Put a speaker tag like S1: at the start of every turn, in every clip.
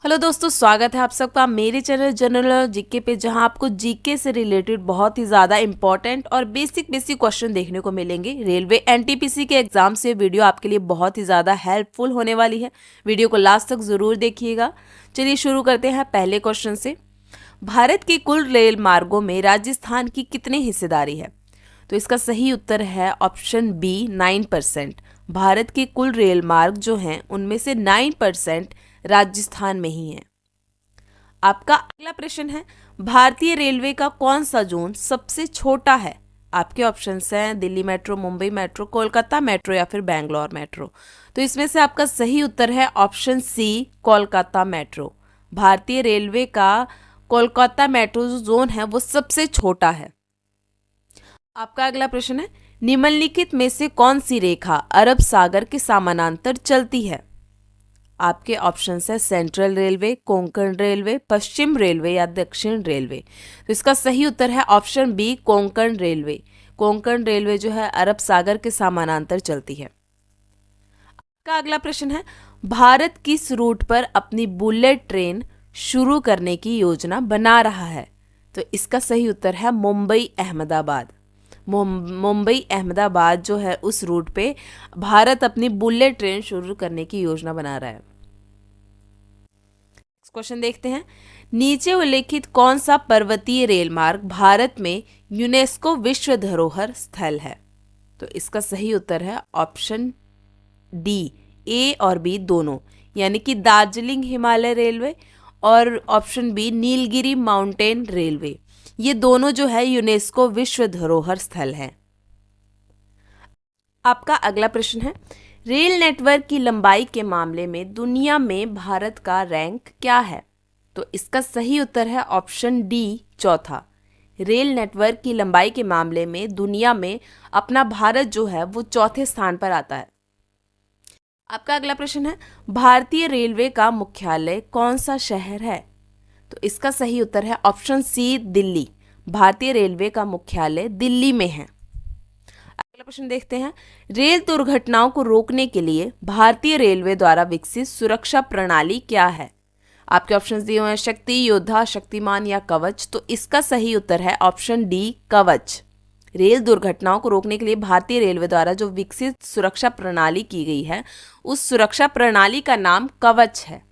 S1: Hello दोस्तों, स्वागत है आप सबका मेरे चैनल जनरल जीके पे, जहां आपको जीके से रिलेटेड बहुत ही ज़्यादा इंपॉर्टेंट और बेसिक क्वेश्चन देखने को मिलेंगे। रेलवे एनटीपीसी के एग्जाम से वीडियो आपके लिए बहुत ही ज़्यादा हेल्पफुल होने वाली है। वीडियो को लास्ट तक ज़रूर देखिएगा। चलिए शुरू करते हैं पहले क्वेश्चन से। भारत के कुल रेल मार्गों में राजस्थान की कितनी हिस्सेदारी है? तो इसका सही उत्तर है ऑप्शन बी 9%। भारत के कुल रेल मार्ग जो हैं उनमें से 9% राजस्थान में ही है। आपका अगला प्रश्न है, भारतीय रेलवे का कौन सा जोन सबसे छोटा है? आपके ऑप्शंस हैं Delhi metro, Mumbai metro, Kolkata metro या फिर बैंगलोर मेट्रो। तो इसमें से आपका सही उत्तर है ऑप्शन सी, कोलकाता मेट्रो। भारतीय रेलवे का कोलकाता मेट्रो जो जोन है वो सबसे छोटा है। आपका अगला प्रश्न है, निम्नलिखित में से कौन सी रेखा अरब सागर के समानांतर चलती है? आपके ऑप्शंस है सेंट्रल रेलवे, कोंकण रेलवे, पश्चिम रेलवे या दक्षिण रेलवे। तो इसका सही उत्तर है option B, Konkan railway. Konkan railway जो है अरब सागर के समानांतर चलती है। आपका अगला प्रश्न है, भारत किस रूट पर अपनी बुलेट ट्रेन शुरू करने की योजना बना रहा है? तो इसका सही उत्तर है मुंबई अहमदाबाद। मुंबई अहमदाबाद जो है उस रूट पे भारत अपनी बुलेट ट्रेन शुरू करने की योजना बना रहा है। क्वेश्चन देखते हैं, नीचे उल्लेखित कौन सा पर्वतीय रेल मार्ग भारत में यूनेस्को विश्व धरोहर स्थल है? तो इसका सही उत्तर है ऑप्शन डी, ए और बी दोनों, यानी कि दार्जिलिंग हिमालय रेलवे और option B Nilgiri mountain railway. ये दोनों जो है यूनेस्को विश्व धरोहर स्थल है। आपका अगला प्रश्न है, रेल नेटवर्क की लंबाई के मामले में दुनिया में भारत का रैंक क्या है? तो इसका सही उत्तर है ऑप्शन डी, चौथा। रेल नेटवर्क की लंबाई के मामले में दुनिया में अपना भारत जो है वो चौथे स्थान पर आता है। आपका अगला प्रश्न है, भारतीय रेलवे का मुख्यालय कौन सा शहर है? तो इसका सही उत्तर है ऑप्शन सी, दिल्ली। भारतीय रेलवे का मुख्यालय दिल्ली में है। अगला प्रश्न देखते हैं, रेल दुर्घटनाओं को रोकने के लिए भारतीय रेलवे द्वारा विकसित सुरक्षा प्रणाली क्या है? आपके ऑप्शंस दिए हुए हैं शक्ति, योद्धा, शक्तिमान या कवच। तो इसका सही उत्तर है ऑप्शन डी, कवच। रेल दुर्घटनाओं को रोकने के लिए भारतीय रेलवे द्वारा जो विकसित सुरक्षा प्रणाली की गई है उस सुरक्षा प्रणाली का नाम कवच है।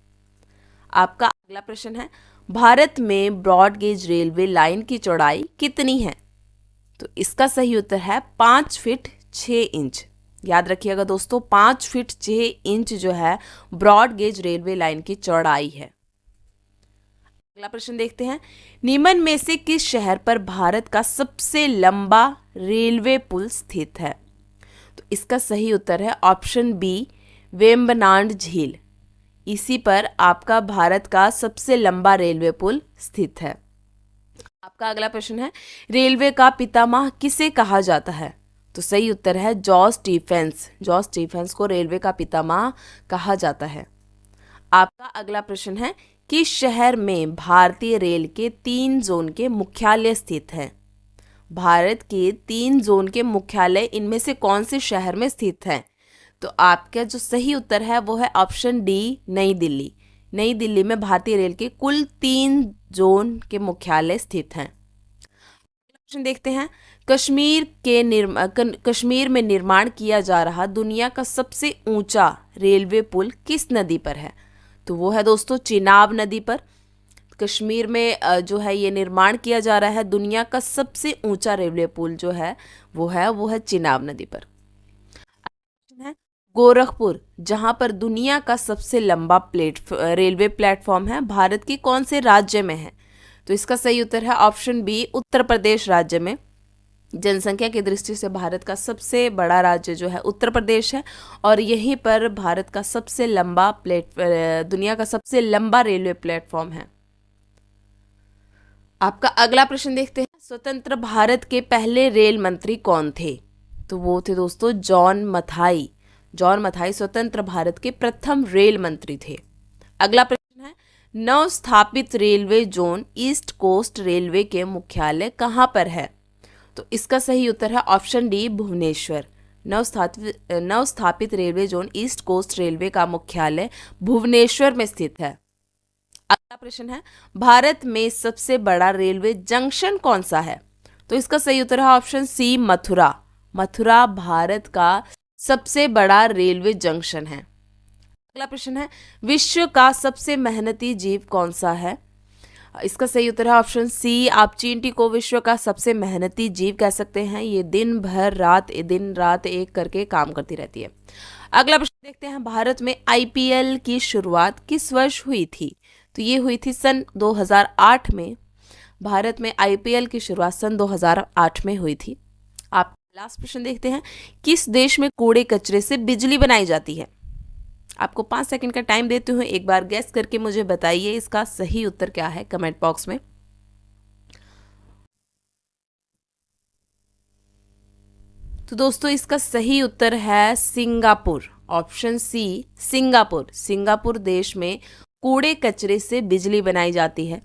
S1: आपका अगला प्रश्न है, भारत में ब्रॉड गेज रेलवे लाइन की चौड़ाई कितनी है? तो इसका सही उत्तर है 5 फीट 6 इंच। याद रखिएगा दोस्तों, 5 फीट 6 इंच जो है ब्रॉड गेज रेलवे लाइन की चौड़ाई है। अगला प्रश्न देखते हैं, निम्न में से किस शहर पर भारत का सबसे लंबा रेलवे पुल स्थित है? तो इसका सही उत्तर है ऑप्शन बी, वेम्बनाड झील। इसी पर आपका भारत का सबसे लंबा रेलवे पुल स्थित है। आपका अगला प्रश्न है, रेलवे का पितामह किसे कहा जाता है? तो सही उत्तर है जॉर्ज स्टीफेंस। जॉर्ज स्टीफेंस को रेलवे का पितामह कहा जाता है। आपका अगला प्रश्न है, किस शहर में भारतीय रेल के 3 जोन के मुख्यालय स्थित हैं? भारत के 3 जोन के मुख्यालय इनमें से कौन से शहर में स्थित हैं? तो आपका जो सही उत्तर है वो है ऑप्शन डी, नई दिल्ली। नई दिल्ली में भारतीय रेल के कुल 3 जोन के मुख्यालय स्थित हैं। प्रश्न देखते हैं, कश्मीर में निर्माण किया जा रहा दुनिया का सबसे ऊंचा रेलवे पुल किस नदी पर है? तो वो है दोस्तों चिनाब नदी पर। कश्मीर में जो है ये निर्माण किया जा रहा है दुनिया का सबसे ऊंचा रेलवे पुल जो है वो है चिनाब नदी पर। है गोरखपुर, जहां पर दुनिया का सबसे लंबा रेलवे प्लेटफॉर्म है, भारत के कौन से राज्य में है? तो इसका सही उत्तर है ऑप्शन बी, उत्तर प्रदेश राज्य में। जनसंख्या की दृष्टि से भारत का सबसे बड़ा राज्य जो है उत्तर प्रदेश है और यहीं पर भारत का सबसे लंबा दुनिया का सबसे लंबा रेलवे प्लेटफॉर्म है। आपका अगला प्रश्न देखते हैं, स्वतंत्र भारत के पहले रेल मंत्री कौन थे? तो वो थे दोस्तों जॉन मथाई। जॉन मथाई स्वतंत्र भारत के प्रथम रेल मंत्री थे। अगला प्रश्न है, नवस्थापित railway zone east coast railway के मुख्यालय कहाँ पर है? तो इसका सही उत्तर है ऑप्शन डी, भुवनेश्वर। नवस्थापित railway zone east coast Railway का मुख्यालय भुवनेश्वर में स्थित है। अगला प्रश्न है, भारत में सबसे बड़ा रेलवे जंक्शन कौन सा है? तो इसका सही उत्तर है ऑप्शन सी, मथुरा। मथुरा भारत का सबसे बड़ा रेलवे जंक्शन है। अगला प्रश्न है, विश्व का सबसे मेहनती जीव कौन सा है? इसका सही उत्तर है ऑप्शन सी। आप चींटी को विश्व का सबसे मेहनती जीव कह सकते हैं। ये दिन रात एक करके काम करती रहती है। अगला प्रश्न देखते हैं, भारत में आईपीएल की शुरुआत किस वर्ष हुई थी? तो ये हुई थी सन 2008 में। भारत में आईपीएल की शुरुआत सन 2008 में हुई थी। आप लास्ट प्रश्न देखते हैं, किस देश में कूड़े कचरे से बिजली बनाई जाती है? आपको 5 सेकंड का टाइम देते हुए एक बार गैस करके मुझे बताइए इसका सही उत्तर क्या है कमेंट बॉक्स में। तो दोस्तों इसका सही उत्तर है Singapore, option C, Singapore. Singapore देश में कूड़े कचरे से बिजली बनाई जाती है।